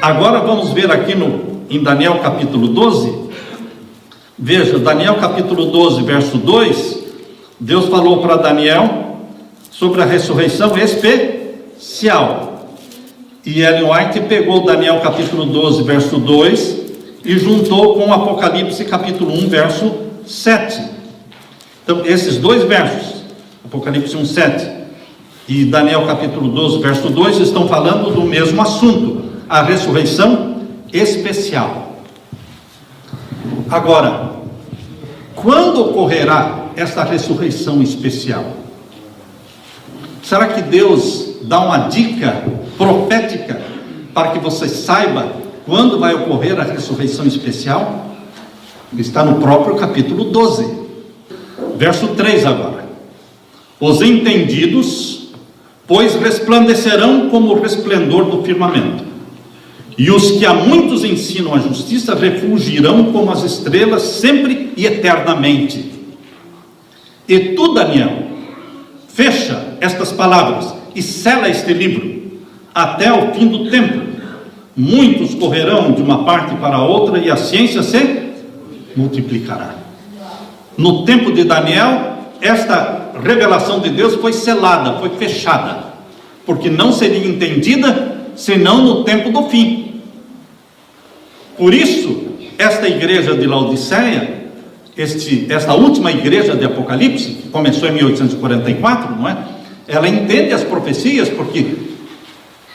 Agora vamos ver aqui em Daniel capítulo 12. Veja, Daniel capítulo 12, verso 2, Deus falou para Daniel sobre a ressurreição especial. E Ellen White pegou Daniel capítulo 12, verso 2 e juntou com Apocalipse capítulo 1, verso 7. Então, esses dois versos, Apocalipse 1, 7 e Daniel capítulo 12, verso 2, estão falando do mesmo assunto, a ressurreição especial. Agora, quando ocorrerá esta ressurreição especial? Será que Deus dá uma dica profética para que você saiba quando vai ocorrer a ressurreição especial? Está no próprio capítulo 12, verso 3 agora. Os entendidos, pois resplandecerão como o resplendor do firmamento, e os que a muitos ensinam a justiça refulgirão como as estrelas sempre e eternamente. E tu, Daniel, fecha estas palavras e sela este livro até o fim do tempo. Muitos correrão de uma parte para a outra e a ciência se multiplicará. No tempo de Daniel, esta revelação de Deus foi selada, foi fechada, porque não seria entendida senão no tempo do fim. Por isso, esta igreja de Laodiceia, esta última igreja de Apocalipse, que começou em 1844, não é? Ela entende as profecias, porque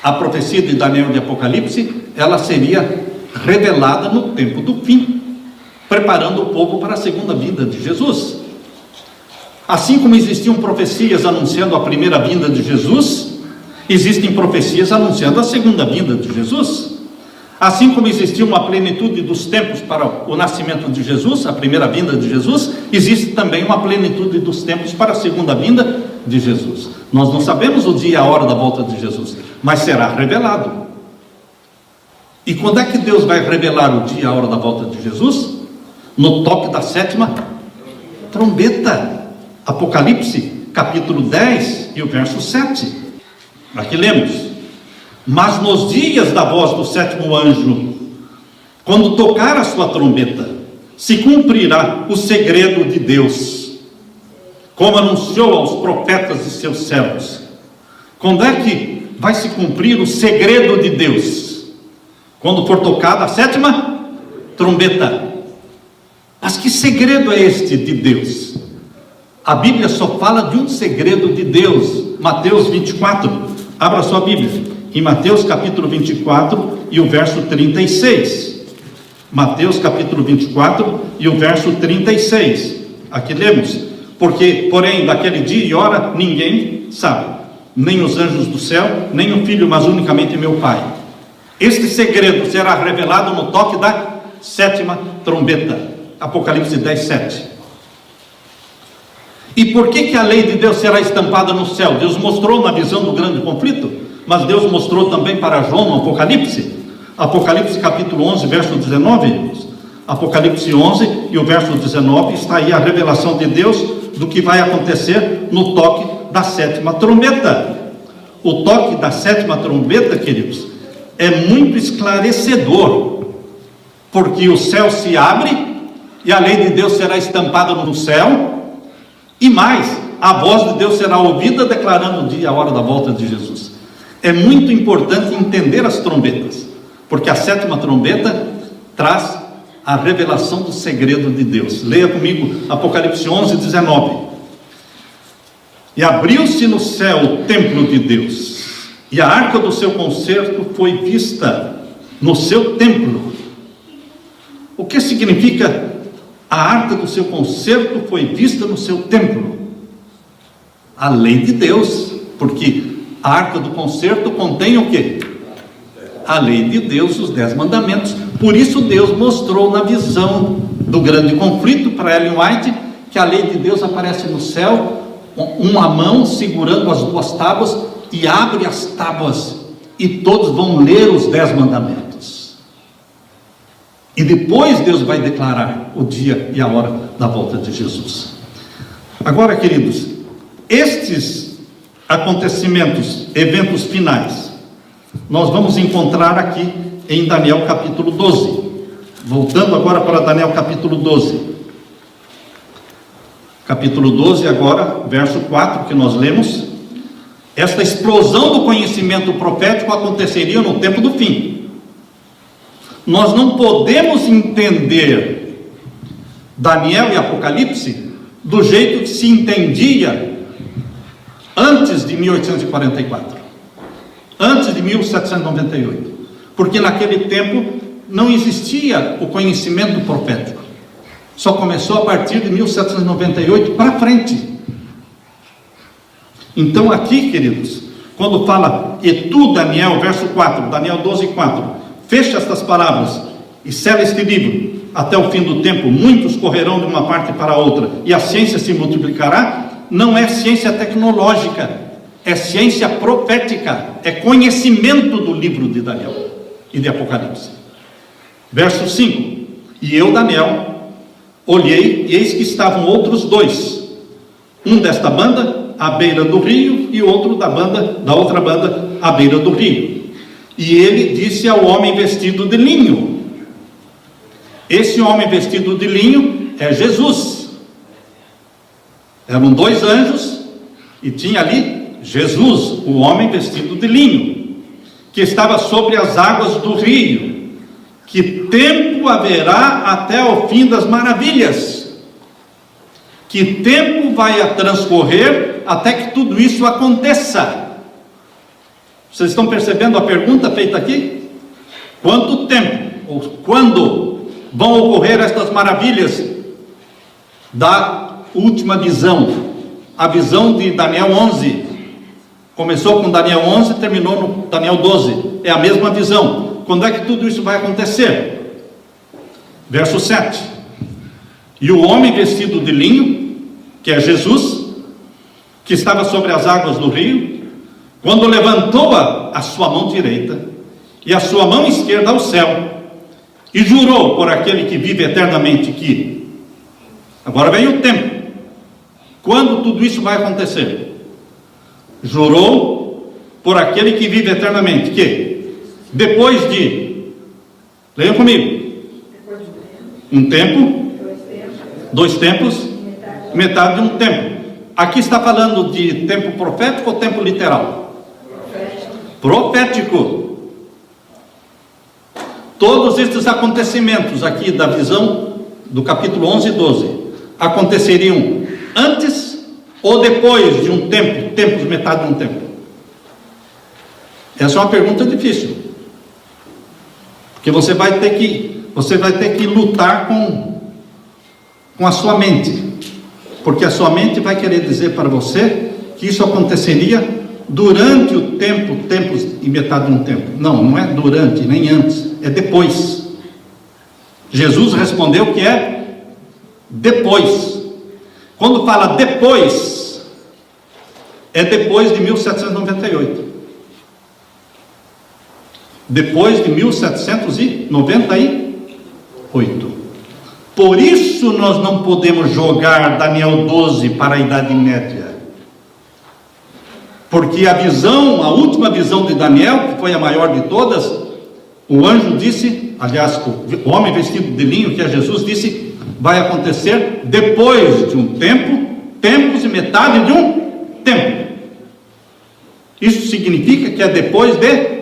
a profecia de Daniel de Apocalipse, ela seria revelada no tempo do fim, preparando o povo para a segunda vinda de Jesus. Assim como existiam profecias anunciando a primeira vinda de Jesus, existem profecias anunciando a segunda vinda de Jesus. Assim como existia uma plenitude dos tempos para o nascimento de Jesus, a primeira vinda de Jesus, existe também uma plenitude dos tempos para a segunda vinda de Jesus. Nós não sabemos o dia e a hora da volta de Jesus, mas será revelado. E quando é que Deus vai revelar o dia e a hora da volta de Jesus? No toque da sétima trombeta. Apocalipse capítulo 10 e o verso 7. Aqui lemos: mas nos dias da voz do sétimo anjo, quando tocar a sua trombeta, se cumprirá o segredo de Deus, como anunciou aos profetas e seus servos. Quando é que vai se cumprir o segredo de Deus? Quando for tocada a sétima trombeta. Mas que segredo é este de Deus? A Bíblia só fala de um segredo de Deus. Mateus 24, abra sua Bíblia em Mateus capítulo 24 e o verso 36. Mateus capítulo 24 e o verso 36. Aqui lemos: porque, porém, daquele dia e hora ninguém sabe, nem os anjos do céu, nem o Filho, mas unicamente meu Pai. Este segredo será revelado no toque da sétima trombeta. Apocalipse 10, 7. E por que a lei de Deus será estampada no céu? Deus mostrou na visão do grande conflito, mas Deus mostrou também para João no Apocalipse. Apocalipse capítulo 11, verso 19. Apocalipse 11 e o verso 19, está aí a revelação de Deus do que vai acontecer no toque da sétima trombeta. O toque da sétima trombeta, queridos, é muito esclarecedor, porque o céu se abre e a lei de Deus será estampada no céu, e mais, a voz de Deus será ouvida declarando o dia e a hora da volta de Jesus. É muito importante entender as trombetas, porque a sétima trombeta traz a revelação do segredo de Deus. Leia comigo Apocalipse 11, 19. E abriu-se no céu o templo de Deus, e a arca do seu concerto foi vista no seu templo. O que significa a arca do seu concerto foi vista no seu templo? A lei de Deus, porque a arca do concerto contém o quê? A lei de Deus, os 10 mandamentos. Por isso Deus mostrou na visão do grande conflito para Ellen White que a lei de Deus aparece no céu, uma mão segurando as 2 tábuas, e abre as tábuas, e todos vão ler os 10 mandamentos. E depois Deus vai declarar o dia e a hora da volta de Jesus. Agora, queridos, estes acontecimentos, eventos finais, nós vamos encontrar aqui em Daniel capítulo 12. Voltando agora para Daniel capítulo 12. Capítulo 12 agora, verso 4, que nós lemos. Esta explosão do conhecimento profético aconteceria no tempo do fim. Nós não podemos entender Daniel e Apocalipse do jeito que se entendia antes de 1844, antes de 1798, porque naquele tempo não existia o conhecimento profético, só começou a partir de 1798 para frente. Então aqui, queridos, quando fala, e tu, Daniel, verso 4, Daniel 12, 4, fecha estas palavras e sela este livro, até o fim do tempo, muitos correrão de uma parte para a outra, e a ciência se multiplicará. Não é ciência tecnológica, é ciência profética, é conhecimento do livro de Daniel e de Apocalipse. Verso 5, e eu, Daniel, olhei, e eis que estavam outros dois, um desta banda à beira do rio, e outro da outra banda à beira do rio. E ele disse ao homem vestido de linho. Esse homem vestido de linho é Jesus. Eram dois anjos, e tinha ali Jesus, o homem vestido de linho, que estava sobre as águas do rio. Que tempo haverá até o fim das maravilhas? Que tempo vai transcorrer até que tudo isso aconteça? Vocês estão percebendo a pergunta feita aqui? Quanto tempo, ou quando vão ocorrer estas maravilhas da última visão? A visão de Daniel 11, começou com Daniel 11, terminou no Daniel 12, é a mesma visão. Quando é que tudo isso vai acontecer? Verso 7, e o homem vestido de linho, que é Jesus, que estava sobre as águas do rio, quando levantou a sua mão direita e a sua mão esquerda ao céu, e jurou por aquele que vive eternamente que, agora vem o tempo, quando tudo isso vai acontecer? Jurou por aquele que vive eternamente que, depois de, leiam comigo, um tempo, dois tempos, metade de um tempo. Aqui está falando de tempo profético ou tempo literal? Profético. Todos estes acontecimentos aqui da visão do capítulo 11 e 12 aconteceriam antes ou depois de um tempo, tempos, metade de um tempo? Essa é uma pergunta difícil, porque você vai ter que lutar com a sua mente, porque a sua mente vai querer dizer para você que isso aconteceria durante o tempo, tempos e metade de um tempo. Não, não é durante, nem antes, é depois. Jesus respondeu que é depois. Quando fala depois, é depois de 1798. Depois de 1798. Por isso nós não podemos jogar Daniel 12 para a Idade Média. Porque a visão, a última visão de Daniel, que foi a maior de todas, o anjo disse, aliás, o homem vestido de linho, que é Jesus, disse, vai acontecer depois de um tempo, tempos e metade de um tempo. Isso significa que é depois de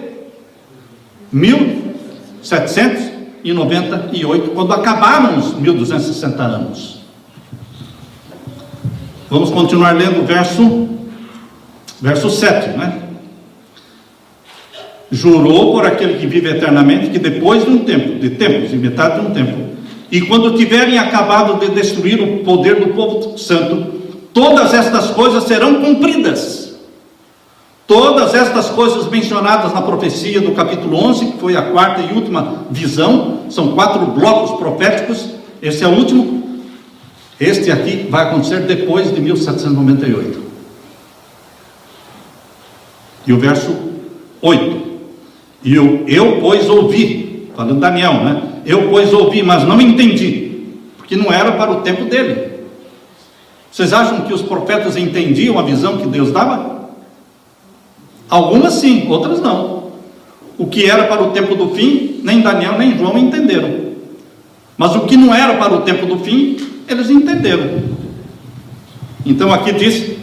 1798, quando acabaram os 1260 anos. Vamos continuar lendo o verso 7, né? Jurou por aquele que vive eternamente que depois de um tempo, de tempos e metade de um tempo, e quando tiverem acabado de destruir o poder do povo santo, todas estas coisas serão cumpridas. Todas estas coisas mencionadas na profecia do capítulo 11, que foi a quarta e última visão, são 4 blocos proféticos, esse é o último. Este aqui vai acontecer depois de 1798. E o verso 8, e eu pois ouvi, falando Daniel, né? Eu pois ouvi, mas não entendi, porque não era para o tempo dele. Vocês acham que os profetas entendiam a visão que Deus dava? Algumas sim, outras não. o que era para o tempo do fim, nem Daniel nem João entenderam. Mas o que não era para o tempo do fim, eles entenderam. Então aqui diz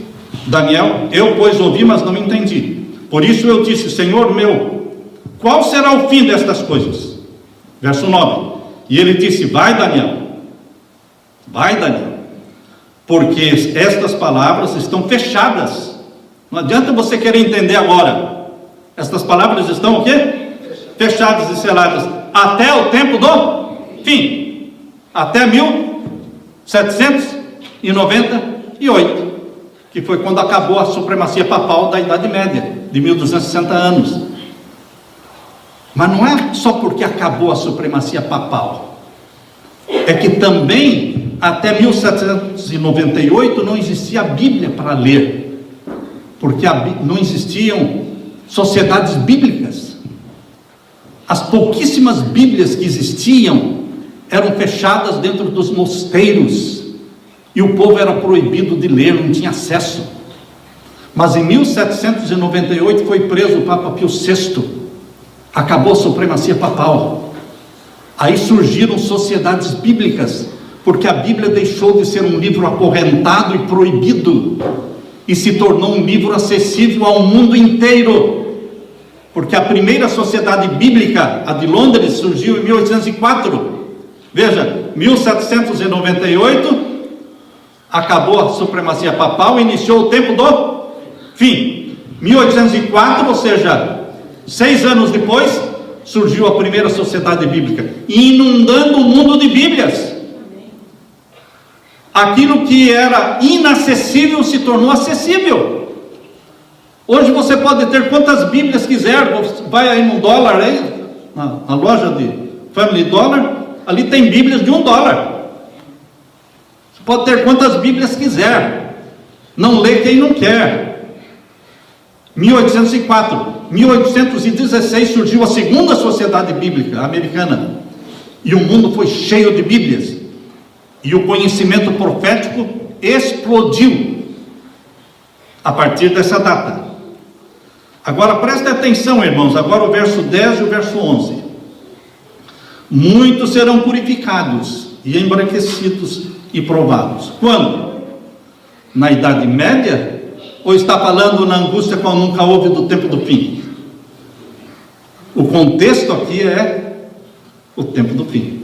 Daniel: eu pois ouvi, mas não entendi. Por isso eu disse: Senhor meu, qual será o fim destas coisas? Verso 9. E ele disse: vai Daniel, porque estas palavras estão fechadas. Não adianta você querer entender agora. Estas palavras estão o quê? Fechadas e seladas até o tempo do fim, até 1798, que foi quando acabou a supremacia papal da Idade Média, de 1260 anos. Mas não é só porque acabou a supremacia papal, é que também até 1798 não existia a Bíblia para ler, porque não existiam sociedades bíblicas. As pouquíssimas Bíblias que existiam eram fechadas dentro dos mosteiros, e o povo era proibido de ler, não tinha acesso. Mas em 1798 foi preso o Papa Pio VI, acabou a supremacia papal. Aí surgiram sociedades bíblicas, porque a Bíblia deixou de ser um livro acorrentado e proibido, e se tornou um livro acessível ao mundo inteiro. Porque a primeira sociedade bíblica, a de Londres, surgiu em 1804. Veja, 1798, acabou a supremacia papal e iniciou o tempo do fim. 1804, ou seja, 6 anos depois, surgiu a primeira sociedade bíblica, inundando o mundo de Bíblias. Aquilo que era inacessível se tornou acessível. Hoje você pode ter quantas Bíblias quiser. Vai aí no dólar, aí, na loja de Family Dollar, ali tem Bíblias de $1. Você pode ter quantas Bíblias quiser, não lê quem não quer. 1804, 1816 surgiu a segunda sociedade bíblica americana, e o mundo foi cheio de Bíblias, e o conhecimento profético explodiu a partir dessa data. Agora preste atenção, irmãos, agora o verso 10 e o verso 11. Muitos serão purificados e embranquecidos e provados. Quando? Na Idade Média? Ou está falando na angústia qual nunca houve do tempo do fim? O contexto aqui é o tempo do fim.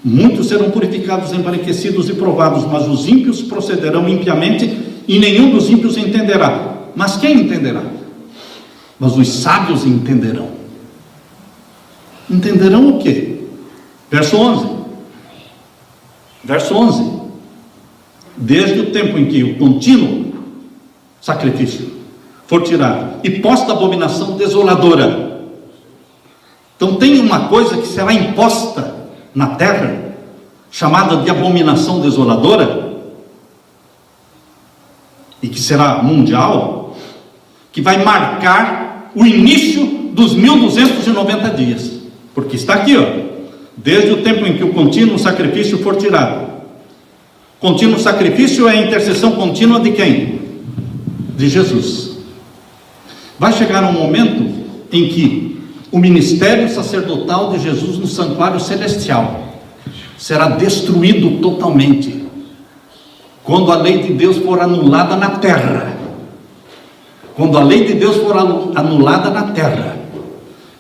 Muitos serão purificados, embranquecidos e provados, mas os ímpios procederão impiamente, e nenhum dos ímpios entenderá. Mas quem entenderá? Mas os sábios entenderão. Entenderão o quê? Verso 11. Verso 11. Desde o tempo em que o contínuo sacrifício for tirado e posta a abominação desoladora. Então tem uma coisa que será imposta na terra, chamada de abominação desoladora, e que será mundial, que vai marcar o início dos 1290 dias, porque está aqui, ó, desde o tempo em que o contínuo sacrifício for tirado. Contínuo sacrifício é a intercessão contínua de quem? De Jesus. Vai chegar um momento em que o ministério sacerdotal de Jesus no santuário celestial será destruído totalmente, quando a lei de Deus for anulada na terra. Quando a lei de Deus for anulada na terra,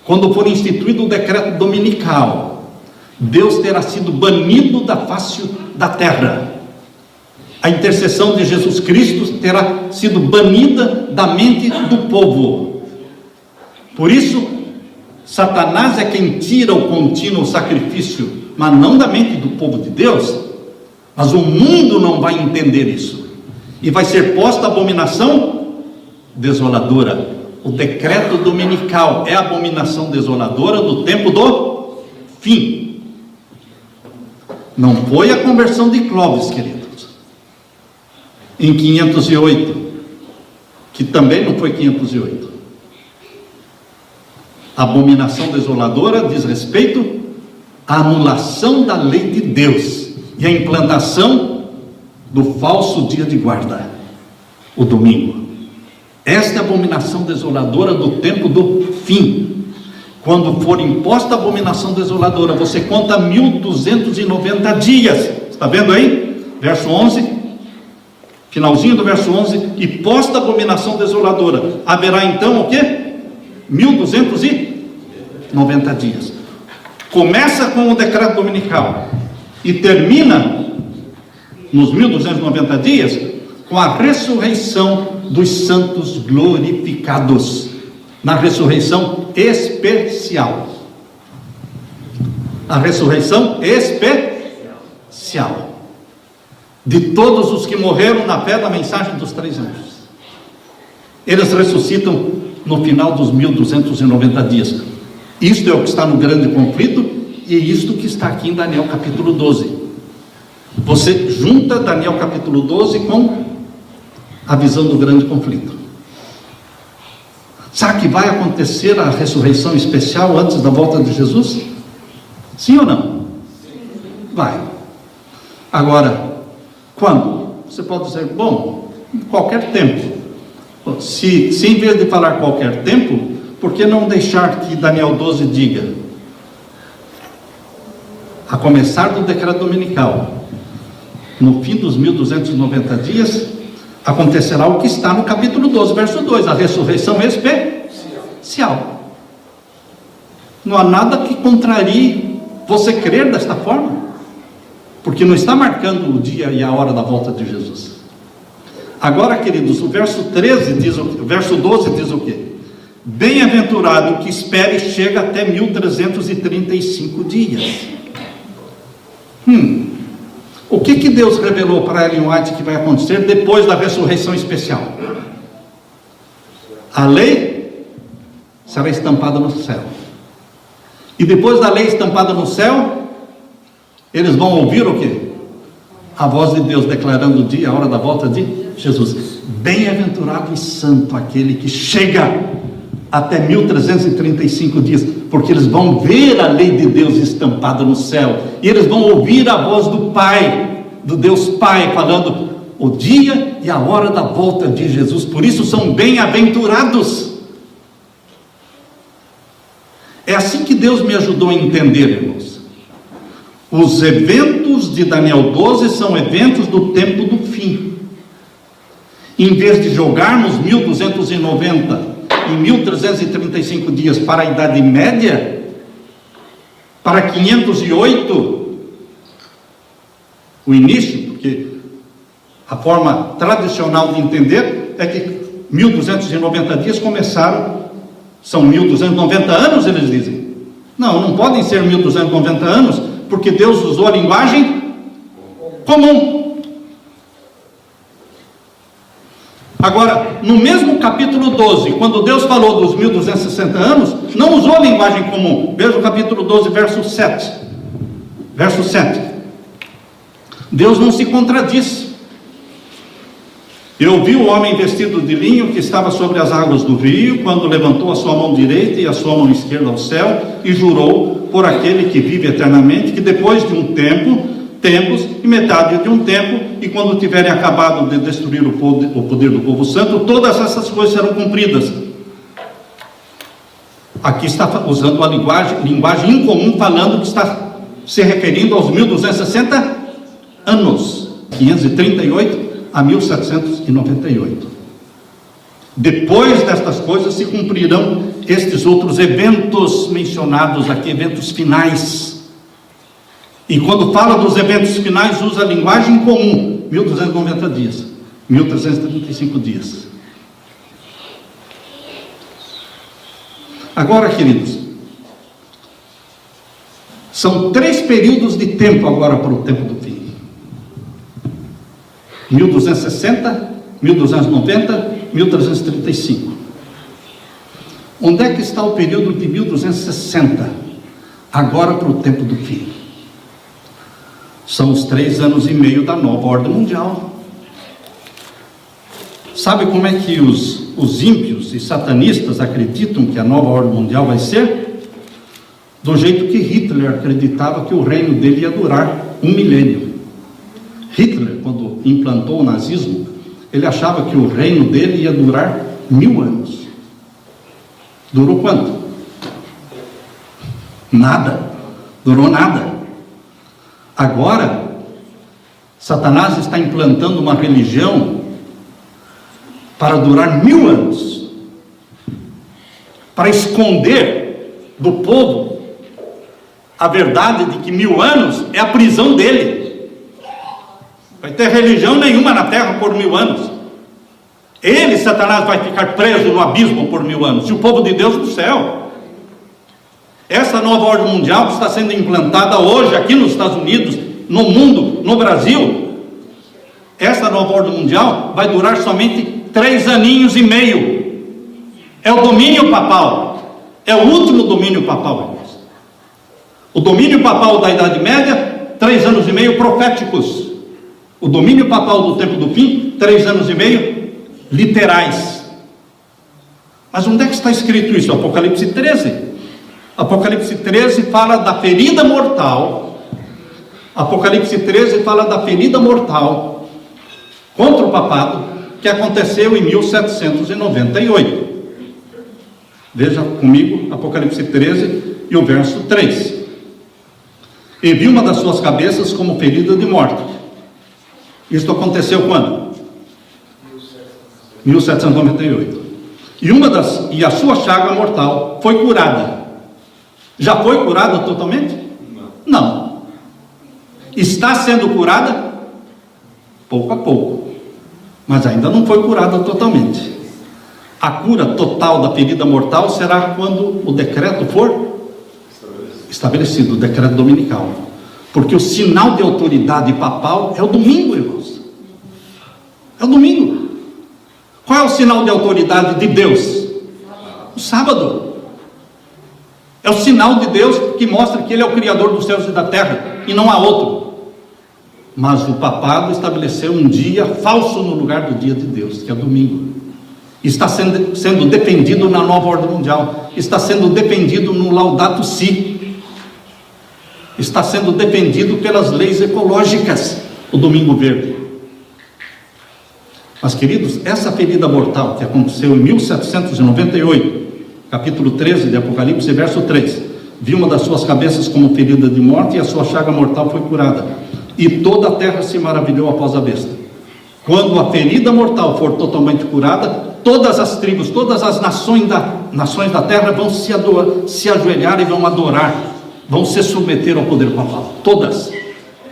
quando for instituído o decreto dominical, Deus terá sido banido da face da terra. A intercessão de Jesus Cristo terá sido banida da mente do povo. Por isso, Satanás é quem tira o contínuo sacrifício, mas não da mente do povo de Deus. Mas o mundo não vai entender isso, e vai ser posta a abominação desoladora. O decreto dominical é a abominação desoladora do tempo do fim. Não foi a conversão de Clóvis, queridos, em 508, que também não foi 508. A abominação desoladora diz respeito à anulação da lei de Deus e à implantação do falso dia de guarda, o domingo. Esta é a abominação desoladora do tempo do fim. quando for imposta a abominação desoladora, você conta 1290 dias. Está vendo aí? Verso 11, finalzinho do verso 11. E posta a abominação desoladora, haverá então o quê? 1290 dias. Começa com o decreto dominical e termina nos 1290 dias com a ressurreição dos santos glorificados, na ressurreição especial. A ressurreição especial de todos os que morreram na fé da mensagem dos 3 anjos. Eles ressuscitam no final dos 1290 dias. Isto é o que está no grande conflito, e isto que está aqui em Daniel capítulo 12. Você junta Daniel capítulo 12 com a visão do grande conflito. Será que vai acontecer a ressurreição especial antes da volta de Jesus? Sim ou não? Vai. Agora, quando? Você pode dizer, bom, em qualquer tempo. Se em vez de falar qualquer tempo, por que não deixar que Daniel 12 diga, a começar do decreto dominical, no fim dos 1290 dias, acontecerá o que está no capítulo 12, verso 2, a ressurreição especial. Não há nada que contrarie você crer desta forma, porque não está marcando o dia e a hora da volta de Jesus. Agora, queridos, o verso 12 diz o quê? Bem-aventurado o que espere e chega até 1335 dias. O que Deus revelou para Ellen White que vai acontecer depois da ressurreição especial? A lei será estampada no céu. E depois da lei estampada no céu, eles vão ouvir o quê? A voz de Deus declarando o dia, a hora da volta de Jesus. Bem-aventurado e santo aquele que chega até 1335 dias, porque eles vão ver a lei de Deus estampada no céu, e eles vão ouvir a voz do Pai, do Deus Pai, falando o dia e a hora da volta de Jesus. Por isso são bem-aventurados. É assim que Deus me ajudou a entender, irmãos. Os eventos de Daniel 12 são eventos do tempo do fim. Em vez de jogarmos 1290 e 1335 dias para a Idade Média, para 508, o início, porque a forma tradicional de entender é que 1290 dias começaram, são 1290 anos, eles dizem. Não podem ser 1290 anos, porque Deus usou a linguagem comum. Agora, no mesmo capítulo 12, quando Deus falou dos 1260 anos, não usou a linguagem comum. Veja o capítulo 12, verso 7. Verso 7. Deus não se contradiz. Eu vi o homem vestido de linho que estava sobre as águas do rio, quando levantou a sua mão direita e a sua mão esquerda ao céu, e jurou por aquele que vive eternamente, que depois de um tempos e metade de um tempo, e quando tiverem acabado de destruir o poder do povo santo, todas essas coisas serão cumpridas. Aqui está usando a linguagem incomum, falando que está se referindo aos 1260 anos, 538 a 1798. Depois destas coisas se cumprirão estes outros eventos mencionados aqui, eventos finais. E quando fala dos eventos finais, usa a linguagem comum, 1290 dias, 1335 dias. Agora, queridos, são 3 períodos de tempo agora para o tempo do fim. 1260, 1290, 1335. Onde é que está o período de 1260? Agora para o tempo do fim. São os 3 anos e meio da nova ordem mundial. Sabe como é que os ímpios e satanistas acreditam que a nova ordem mundial vai ser? Do jeito que Hitler acreditava que o reino dele ia durar 1 milênio. Hitler, quando implantou o nazismo, ele achava que o reino dele ia durar 1000 anos. Durou quanto? Nada. Durou nada. Agora, Satanás está implantando uma religião para durar 1000 anos, para esconder do povo a verdade de que 1000 anos é a prisão dele. Vai ter religião nenhuma na terra por 1000 anos. Ele, Satanás, vai ficar preso no abismo por 1000 anos, e o povo de Deus no céu. Essa nova ordem mundial que está sendo implantada hoje aqui nos Estados Unidos, no mundo, no Brasil, essa nova ordem mundial vai durar somente 3 aninhos e meio. É o domínio papal. É o último domínio papal, irmãos. O domínio papal da Idade Média, 3 anos e meio proféticos. O domínio papal do tempo do fim, 3 anos e meio literais. Mas onde é que está escrito isso? Apocalipse 13. Apocalipse 13 fala da ferida mortal. Apocalipse 13 fala da ferida mortal contra o papado que aconteceu em 1798. Veja comigo Apocalipse 13 e o verso 3. E vi uma das suas cabeças como ferida de morte. Isto aconteceu quando? 1798. E a sua chaga mortal foi curada. Já foi curada totalmente? Não. Está sendo curada? Pouco a pouco. Mas ainda não foi curada totalmente. A cura total da ferida mortal será quando o decreto for estabelecido, o decreto dominical. Porque o sinal de autoridade papal é o domingo, irmãos. É o domingo. Qual é o sinal de autoridade de Deus? O sábado. É o sinal de Deus que mostra que Ele é o Criador dos céus e da terra, e não há outro. Mas o papado estabeleceu um dia falso no lugar do dia de Deus, que é o domingo. Está sendo defendido na nova ordem mundial. Está sendo defendido no Laudato Si. Está sendo defendido pelas leis ecológicas, o domingo verde. Mas, queridos, essa ferida mortal que aconteceu em 1798, capítulo 13 de Apocalipse, verso 3, vi uma das suas cabeças como ferida de morte, e a sua chaga mortal foi curada, e toda a terra se maravilhou após a besta. Quando a ferida mortal for totalmente curada, todas as tribos, todas as nações da terra vão se ajoelhar e vão adorar, vão se submeter ao poder papal, todas,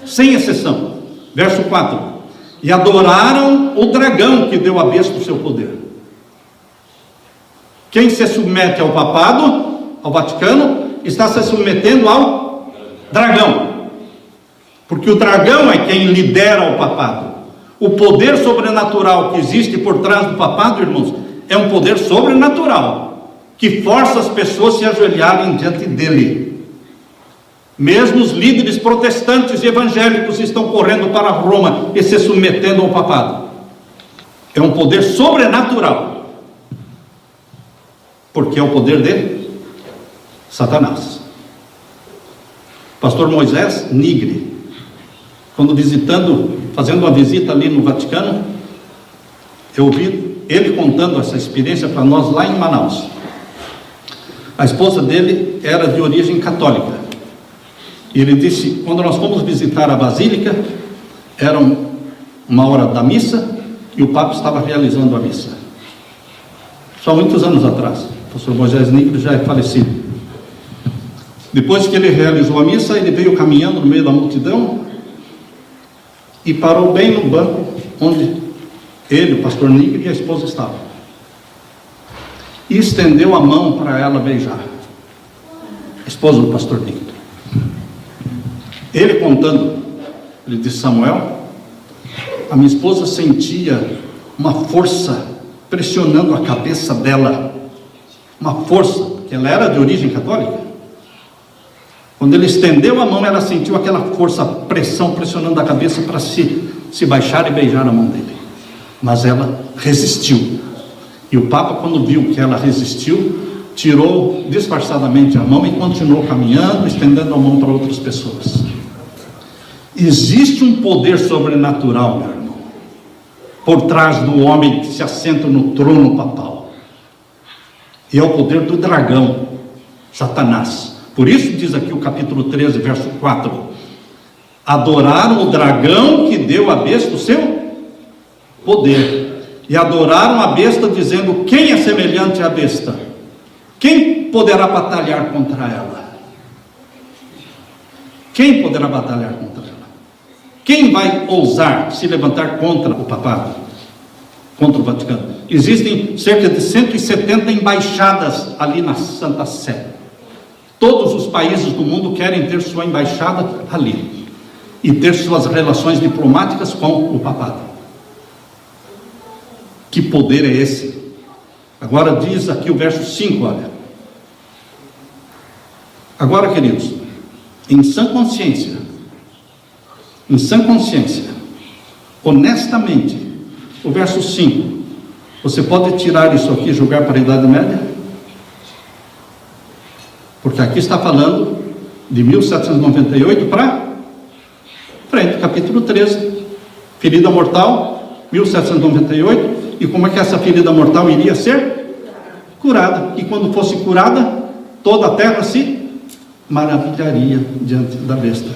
sem exceção. Verso 4: e adoraram o dragão que deu à besta o seu poder. Quem se submete ao papado, ao Vaticano, está se submetendo ao dragão, porque o dragão é quem lidera o papado. O poder sobrenatural que existe por trás do papado, irmãos, é um poder sobrenatural, que força as pessoas a se ajoelharem diante dele. Mesmo os líderes protestantes e evangélicos estão correndo para Roma e se submetendo ao papado. É um poder sobrenatural, porque é o poder de Satanás. Pastor Moisés Nigre, quando fazendo uma visita ali no Vaticano, eu ouvi ele contando essa experiência para nós lá em Manaus. A esposa dele era de origem católica. E ele disse, quando nós fomos visitar a Basílica, era uma hora da missa, e o Papa estava realizando a missa. Só muitos anos atrás. O pastor Moisés Nigre já é falecido. Depois que ele realizou a missa, ele veio caminhando no meio da multidão e parou bem no banco onde ele, o pastor Nigre, e a esposa estavam. E estendeu a mão para ela beijar. A esposa do pastor Nigre. Ele contando, ele disse: Samuel, a minha esposa sentia uma força pressionando a cabeça dela, uma força, porque ela era de origem católica. Quando ele estendeu a mão, ela sentiu aquela força, pressão pressionando a cabeça para se baixar e beijar a mão dele, mas ela resistiu. E o Papa, quando viu que ela resistiu, tirou disfarçadamente a mão e continuou caminhando, estendendo a mão para outras pessoas. Existe um poder sobrenatural, meu irmão, por trás do homem que se assenta no trono papal, e é o poder do dragão, Satanás, Por isso diz aqui o capítulo 13, verso 4: adoraram o dragão que deu à besta o seu poder, e adoraram a besta, dizendo: quem é semelhante à besta? Quem poderá batalhar contra ela? Quem poderá batalhar contra ela? Quem vai ousar se levantar contra o papado, contra o Vaticano? Existem cerca de 170 embaixadas ali na Santa Sé. Todos os países do mundo querem ter sua embaixada ali e ter suas relações diplomáticas com o papado. Que poder é esse? Agora diz aqui o verso 5, olha. Agora, queridos, em sã consciência, honestamente, o verso 5, você pode tirar isso aqui e jogar para a Idade Média? Porque aqui está falando de 1798 para frente, capítulo 13, ferida mortal, 1798, e como é que essa ferida mortal iria ser curada? E quando fosse curada, toda a terra se maravilharia diante da besta.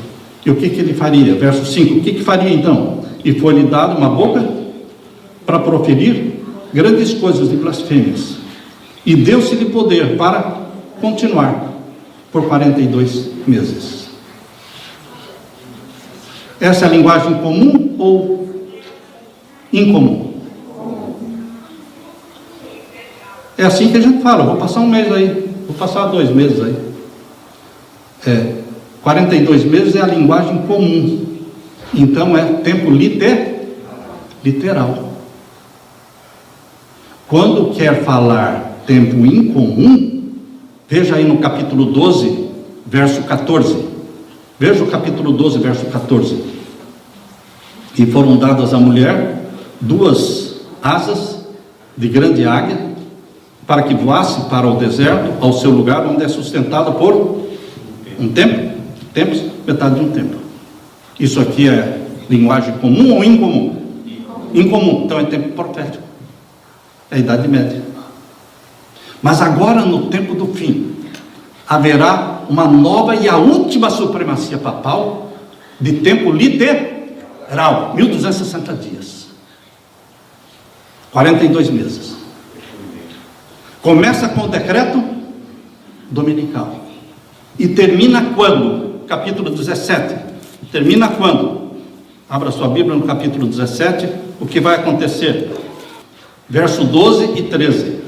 E o que ele faria? Verso 5, o que faria então? E foi-lhe dado uma boca para proferir grandes coisas de blasfêmias, e deu-se-lhe poder para continuar por 42 meses. Essa é a linguagem comum ou incomum? É assim que a gente fala: vou passar um mês aí, vou passar 2 meses aí. 42 meses é a linguagem comum, então é tempo literal. Quando quer falar tempo incomum, veja aí no capítulo 12, verso 14. Veja o capítulo 12, verso 14. E foram dadas à mulher 2 asas de grande águia, para que voasse para o deserto, ao seu lugar, onde é sustentada por um tempo, metade de um tempo. Isso aqui é linguagem comum ou incomum? Incomum. Então é tempo profético, é a Idade Média. Mas agora, no tempo do fim, haverá uma nova e a última supremacia papal de tempo literal, 1260 dias, 42 meses. Começa com o decreto dominical e termina quando? Capítulo 17. Termina quando? Abra sua Bíblia no capítulo 17. O que vai acontecer? Verso 12 e 13.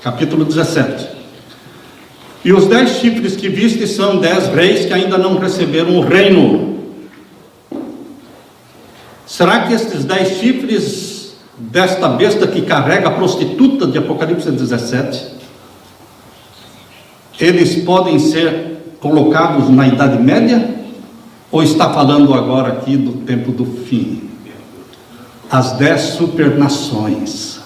Capítulo 17. E os 10 chifres que viste são 10 reis que ainda não receberam o reino. Será que estes 10 chifres desta besta que carrega a prostituta de Apocalipse 17, eles podem ser colocados na Idade Média? Ou está falando agora aqui do tempo do fim? As 10 supernações.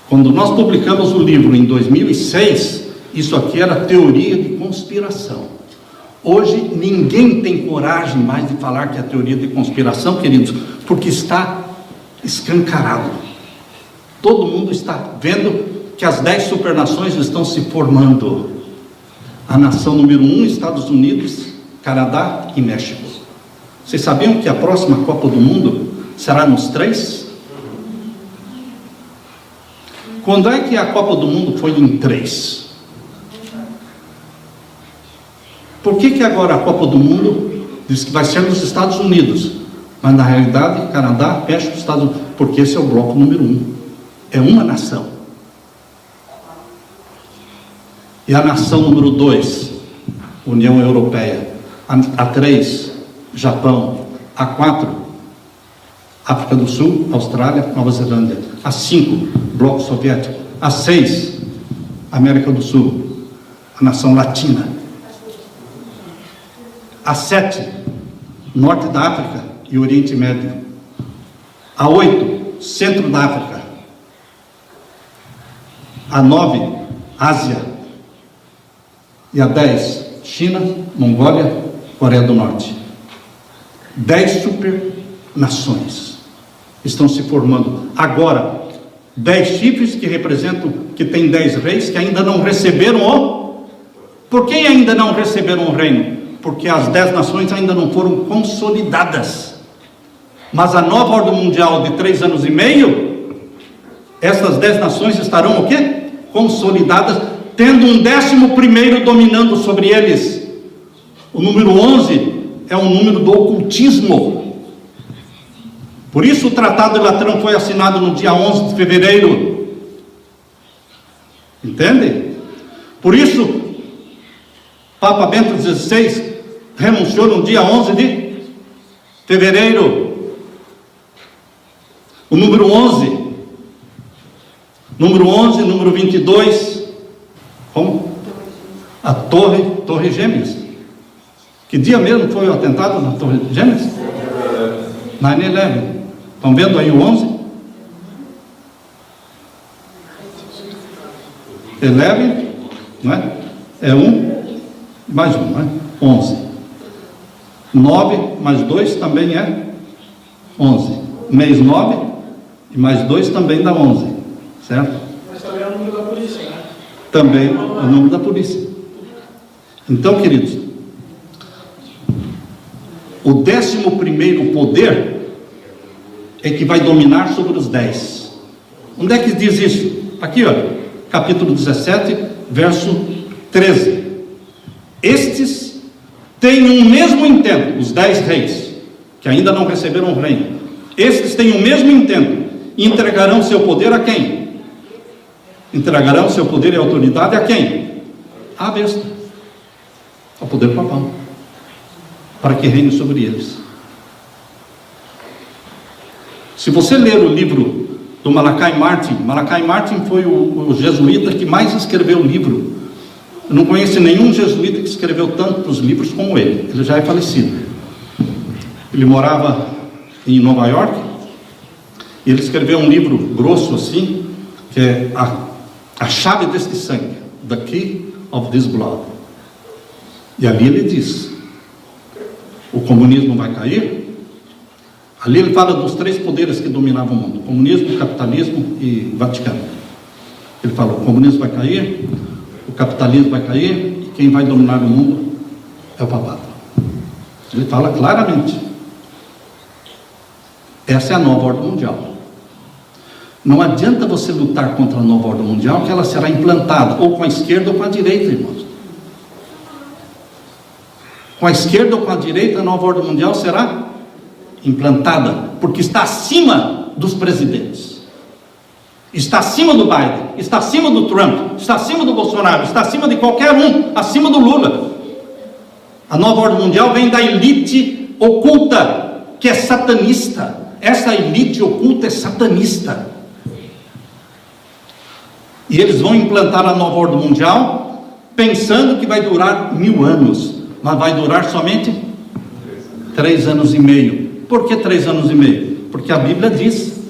Quando nós publicamos o livro em 2006, isso aqui era teoria de conspiração. Hoje ninguém tem coragem mais de falar que é teoria de conspiração, queridos, porque está escancarado. Todo mundo está vendo que as 10 supernações estão se formando. A nação número 1, Estados Unidos, Canadá e México. Vocês sabiam que a próxima Copa do Mundo será nos 3? Quando é que a Copa do Mundo foi em 3? Por que agora a Copa do Mundo diz que vai ser nos Estados Unidos? Mas na realidade, Canadá, México, Estados Unidos, porque esse é o bloco número 1. É uma nação. E a nação número 2, União Europeia. A 3, Japão. A 4, África do Sul, Austrália, Nova Zelândia. A 5, Bloco Soviético. A 6, América do Sul, a nação latina. A 7, Norte da África e Oriente Médio. A 8, Centro da África. A 9, Ásia. E a 10, China, Mongólia, Coreia do Norte. 10 supernações estão se formando. Agora, 10 chifres que representam que tem 10 reis que ainda não receberam o... Por que ainda não receberam o reino? Porque as 10 nações ainda não foram consolidadas. Mas a nova ordem mundial de 3 anos e meio, essas 10 nações estarão o quê? Consolidadas, tendo um 11º dominando sobre eles. O número 11 é um número do ocultismo. Por isso o Tratado de Latrão foi assinado no dia 11 de fevereiro. Entende? Por isso Papa Bento XVI renunciou no dia 11 de fevereiro. O número 11, número 22, como? A Torre Gêmeas. Que dia mesmo foi o atentado na Torre Gêmeas? 9/11. Estão vendo aí o 11? 11, não é? É 1 mais 1, não é? 11. 9 mais 2 também é 11. Mês 9 e mais 2 também dá 11, certo? Mas também é o número da polícia, né? Também é o número da polícia. Então, queridos, o 11º poder é que vai dominar sobre os 10. Onde é que diz isso? Aqui, olha, capítulo 17, verso 13. Estes têm um mesmo intento, os 10 reis, que ainda não receberam o reino. Estes têm o mesmo intento e entregarão seu poder a quem? Entregarão seu poder e autoridade a quem? À besta, ao poder papal, para que reine sobre eles. Se você ler o livro do Malachi Martin foi o jesuíta que mais escreveu livro. Eu não conheço nenhum jesuíta que escreveu tantos livros como ele. Ele já é falecido. Ele morava em Nova York e ele escreveu um livro grosso assim, que é a chave deste sangue, The Key of this Blood. E ali ele diz: o comunismo vai cair. Ali ele fala dos 3 poderes que dominavam o mundo: comunismo, capitalismo e Vaticano. Ele fala: o comunismo vai cair, o capitalismo vai cair, e quem vai dominar o mundo é o papado. Ele fala claramente. Essa é a nova ordem mundial. Não adianta você lutar contra a nova ordem mundial, que ela será implantada ou com a esquerda ou com a direita, irmãos. Com a esquerda ou com a direita, a nova ordem mundial será implantada, porque está acima dos presidentes, está acima do Biden, está acima do Trump, está acima do Bolsonaro, está acima de qualquer um, acima do Lula. A nova ordem mundial vem da elite oculta, que é satanista. Essa elite oculta é satanista. E eles vão implantar a nova ordem mundial pensando que vai durar 1000 anos, mas vai durar somente 3 anos e meio. Por que 3 anos e meio? Porque a Bíblia diz,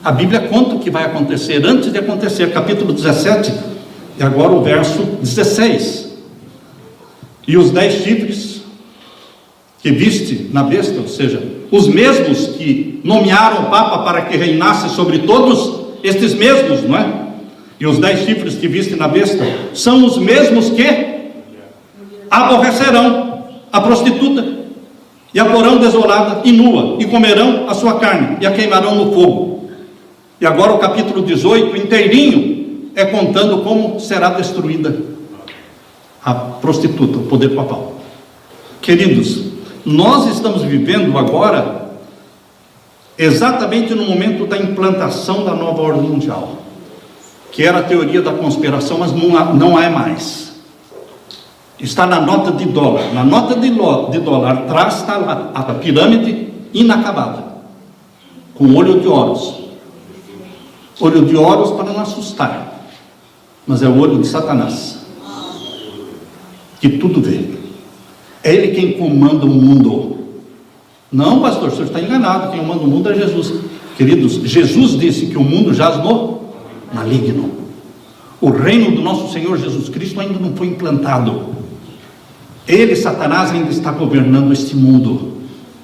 a Bíblia conta o que vai acontecer antes de acontecer. Capítulo 17 e agora o verso 16. E os 10 chifres que viste na besta, ou seja, os mesmos que nomearam o Papa para que reinasse sobre todos, estes mesmos, não é? E os 10 chifres que viste na besta são os mesmos que aborrecerão a prostituta e a porão desolada e nua, e comerão a sua carne, e a queimarão no fogo. E agora o capítulo 18 inteirinho é contando como será destruída a prostituta, o poder papal. Queridos, nós estamos vivendo agora exatamente no momento da implantação da nova ordem mundial, que era a teoria da conspiração, mas não é mais. Está na nota de dólar. Na nota de dólar atrás está lá a pirâmide inacabada, com olho de Horus. Olho de Horus para não assustar, mas é o olho de Satanás, que tudo vê. É ele quem comanda o mundo. Não, pastor, o senhor está enganado. Quem comanda o mundo é Jesus. Queridos, Jesus disse que o mundo jaz no maligno. O reino do nosso Senhor Jesus Cristo ainda não foi implantado. Ele, Satanás, ainda está governando este mundo,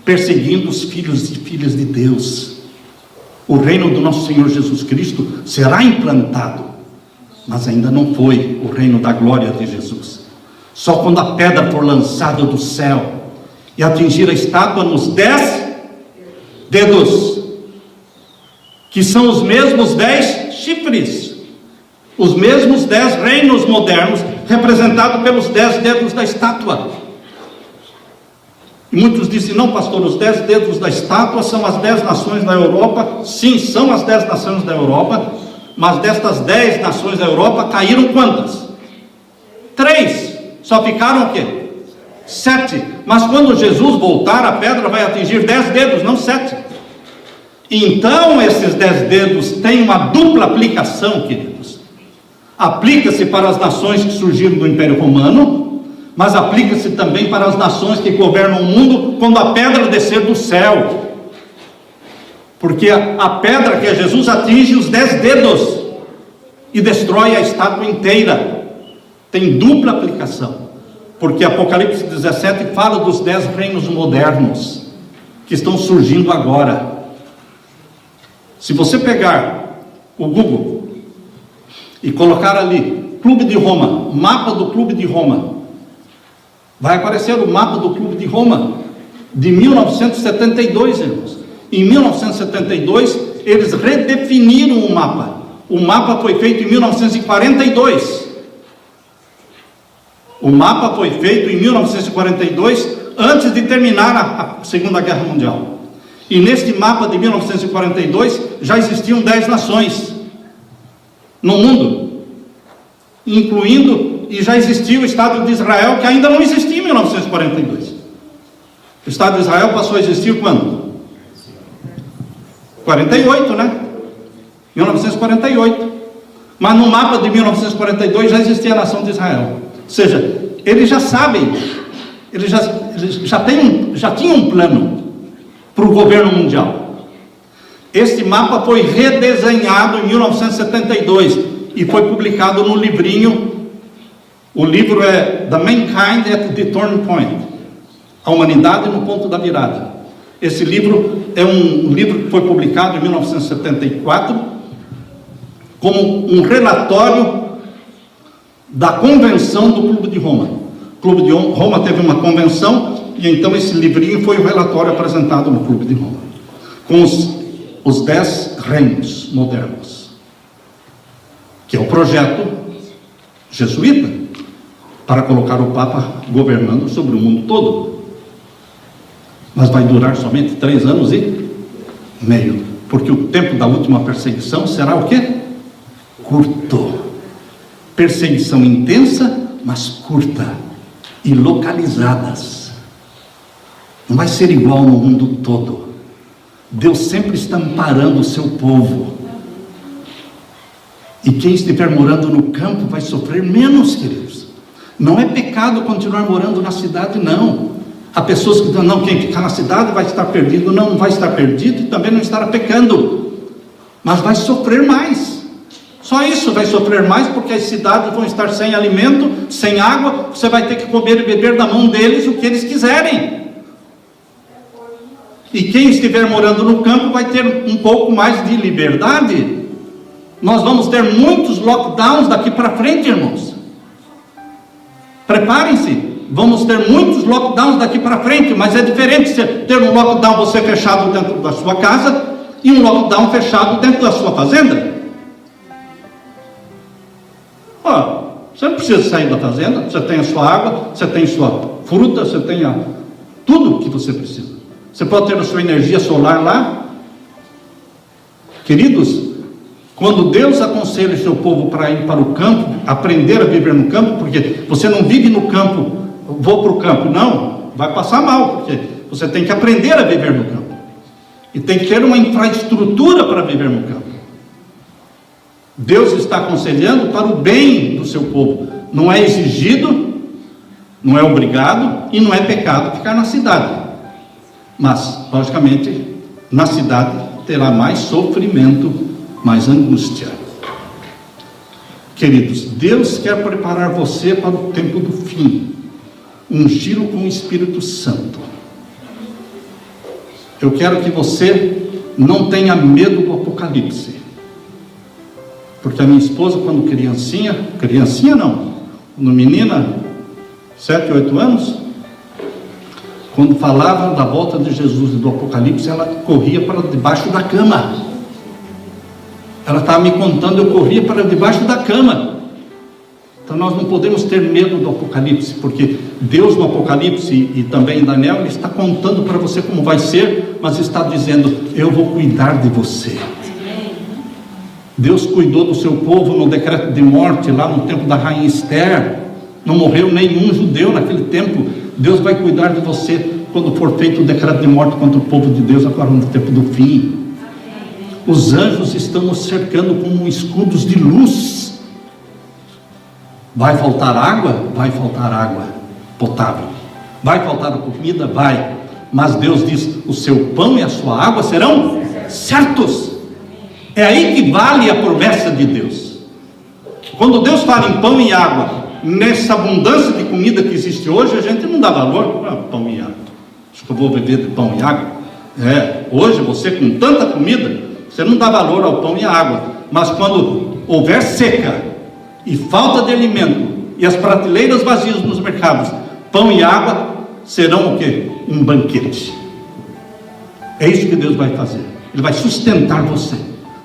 perseguindo os filhos e filhas de Deus. O reino do nosso Senhor Jesus Cristo será implantado, mas ainda não foi o reino da glória de Jesus. Só quando a pedra for lançada do céu e atingir a estátua nos 10 dedos, que são os mesmos 10 chifres, os mesmos 10 reinos modernos, representados pelos 10 dedos da estátua. E muitos dizem: não, pastor, os 10 dedos da estátua são as 10 nações da Europa. Sim, são as 10 nações da Europa, mas destas 10 nações da Europa caíram quantas? 3, só ficaram o quê? 7, mas quando Jesus voltar, a pedra vai atingir 10 dedos, não 7. Então esses 10 dedos têm uma dupla aplicação, queridos. Aplica-se para as nações que surgiram do Império Romano, mas aplica-se também para as nações que governam o mundo quando a pedra descer do céu. Porque a pedra, que é Jesus, atinge os 10 dedos e destrói a estátua inteira. Tem dupla aplicação, porque Apocalipse 17 fala dos 10 reinos modernos que estão surgindo agora. Se você pegar o Google e colocar ali Clube de Roma, mapa do Clube de Roma, vai aparecer o mapa do Clube de Roma de 1972, irmãos. Em 1972 eles redefiniram o mapa. O mapa foi feito em 1942. O mapa foi feito em 1942, antes de terminar a Segunda Guerra Mundial. E neste mapa de 1942 já existiam 10 nações no mundo, incluindo, e já existia o Estado de Israel, que ainda não existia em 1942. O Estado de Israel passou a existir quando? 48, né? 1948. Mas no mapa de 1942 já existia a nação de Israel. Ou seja, eles já sabem, eles já tinham um plano para o governo mundial. Este mapa foi redesenhado em 1972 e foi publicado no livrinho. O livro é The Mankind at the Turning Point, A Humanidade no Ponto da Virada. Esse livro é um livro que foi publicado em 1974 como um relatório da convenção do Clube de Roma. O Clube de Roma teve uma convenção, e então esse livrinho foi o relatório apresentado no Clube de Roma, com os 10 reinos modernos, que é o projeto jesuíta, para colocar o Papa governando sobre o mundo todo. Mas vai durar somente 3 anos e meio, porque o tempo da última perseguição será o quê? Curto. Perseguição intensa, mas curta, e localizadas. Não vai ser igual no mundo todo. Deus sempre está amparando o seu povo. E quem estiver morando no campo vai sofrer menos, queridos. Não é pecado continuar morando na cidade, não. Há pessoas que dizem: não, quem ficar na cidade vai estar perdido. Não, não vai estar perdido e também não estará pecando, mas vai sofrer mais. Só isso, vai sofrer mais, porque as cidades vão estar sem alimento, sem água. Você vai ter que comer e beber da mão deles o que eles quiserem. E quem estiver morando no campo vai ter um pouco mais de liberdade. Nós vamos ter muitos lockdowns daqui para frente, irmãos. Preparem-se. Vamos ter muitos lockdowns daqui para frente, mas é diferente ter um lockdown você fechado dentro da sua casa e um lockdown fechado dentro da sua fazenda. Você não precisa sair da fazenda, você tem a sua água, você tem sua fruta, você tem tudo que você precisa. Você pode ter a sua energia solar lá. Queridos, quando Deus aconselha o seu povo para ir para o campo, aprender a viver no campo, porque você não vive no campo, vou para o campo, não, vai passar mal, porque você tem que aprender a viver no campo, e tem que ter uma infraestrutura para viver no campo. Deus está aconselhando para o bem do seu povo. Não é exigido, não é obrigado e não é pecado ficar na cidade, mas logicamente na cidade terá mais sofrimento, mais angústia. Queridos, Deus quer preparar você para o tempo do fim, ungí-lo com o Espírito Santo. Eu quero que você não tenha medo do Apocalipse. Porque a minha esposa, quando criancinha não, quando menina, 7, 8 anos, quando falava da volta de Jesus e do Apocalipse, ela corria para debaixo da cama. Ela estava me contando, eu corria para debaixo da cama. Então nós não podemos ter medo do Apocalipse, porque Deus no Apocalipse e também em Daniel, Ele está contando para você como vai ser, mas está dizendo, eu vou cuidar de você. Deus cuidou do seu povo no decreto de morte, lá no tempo da rainha Esther. Não morreu nenhum judeu naquele tempo. Deus vai cuidar de você quando for feito o decreto de morte contra o povo de Deus, agora no tempo do fim. Os anjos estão nos cercando como escudos de luz. Vai faltar água? Vai faltar água potável. Vai faltar comida? Vai. Mas Deus diz, o seu pão e a sua água serão certos. É aí que vale a promessa de Deus. Quando Deus fala em pão e água, nessa abundância de comida que existe hoje, a gente não dá valor. Pão e água, acho que eu vou beber de pão e água. Hoje você com tanta comida, você não dá valor ao pão e à água. Mas quando houver seca e falta de alimento, e as prateleiras vazias nos mercados, pão e água serão o quê? Um banquete. É isso que Deus vai fazer. Ele vai sustentar você.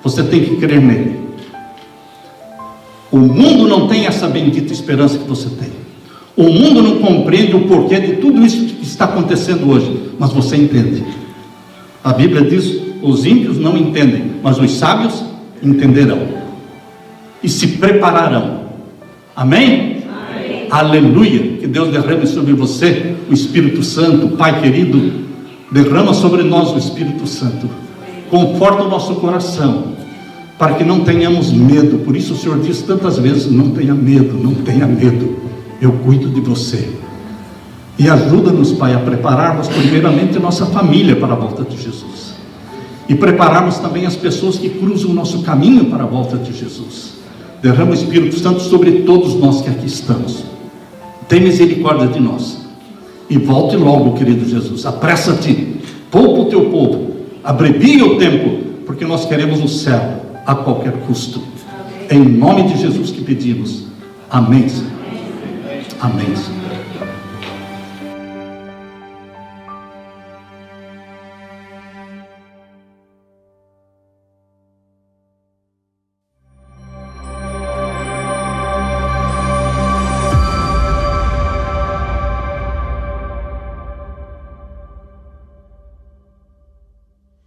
Você tem que crer nele. O mundo não tem essa bendita esperança que você tem. O mundo não compreende o porquê de tudo isso que está acontecendo hoje, mas você entende. A Bíblia diz, os ímpios não entendem, mas os sábios entenderão e se prepararão. Amém? Amém. Aleluia. Que Deus derrame sobre você o Espírito Santo. Pai querido, derrama sobre nós o Espírito Santo. Conforta o nosso coração, para que não tenhamos medo. Por isso o Senhor diz tantas vezes, não tenha medo, não tenha medo, eu cuido de você. E ajuda-nos, Pai, a prepararmos primeiramente nossa família para a volta de Jesus, e prepararmos também as pessoas que cruzam o nosso caminho para a volta de Jesus. Derrama o Espírito Santo sobre todos nós que aqui estamos. Tem misericórdia de nós, e volte logo, querido Jesus. Apressa-te, poupa o teu povo, abrevia o tempo, porque nós queremos o céu a qualquer custo. Em nome de Jesus que pedimos. Amém, Senhor. Amém, Senhor.